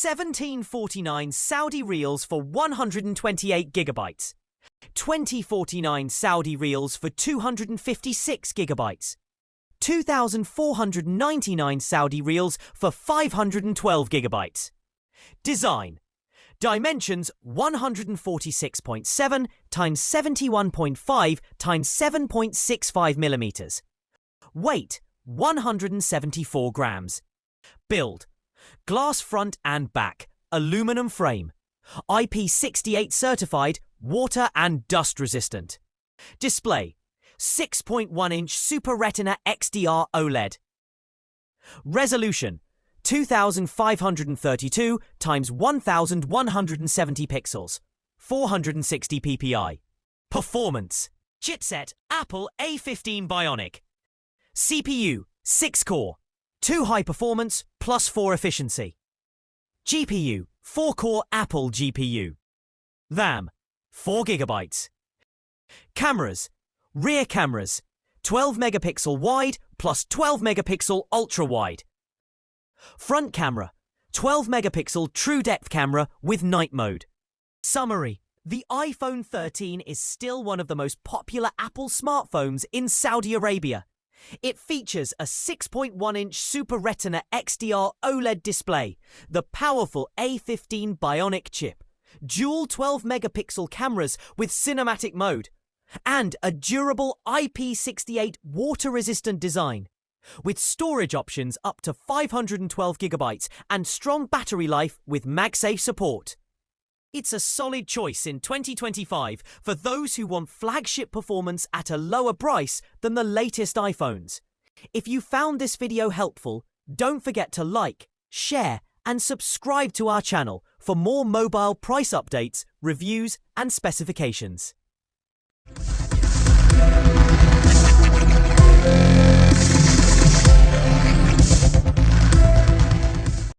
1749 Saudi Riyals for 128 gigabytes. 2049 Saudi Riyals for 256 gigabytes. 2,499 Saudi Riyals for 512 gigabytes. Design. Dimensions 146.7 times 71.5 times 7.65 millimeters. Weight 174 grams. Build. Glass front and back, aluminum frame. IP68 certified, water and dust resistant. Display. 6.1-inch Super Retina XDR OLED. Resolution 2532 times 1170 pixels, 460 ppi. Performance. Chipset Apple A15 Bionic. CPU 6-core, 2 high performance plus 4 efficiency. GPU 4-core Apple GPU. RAM 4 gigabytes. Cameras. Rear cameras 12 megapixel wide plus 12 megapixel ultra wide. Front camera 12 megapixel true depth camera with night mode. Summary. The iPhone 13 is still one of the most popular Apple smartphones in Saudi Arabia. It features a 6.1-inch Super Retina XDR OLED display, the powerful A15 Bionic chip, dual 12 megapixel cameras with cinematic mode, and a durable IP68 water-resistant design, with storage options up to 512 gigabytes and strong battery life with MagSafe support. It's a solid choice in 2025 for those who want flagship performance at a lower price than the latest iPhones. If you found this video helpful, don't forget to like, share, and subscribe to our channel for more mobile price updates, reviews, and specifications.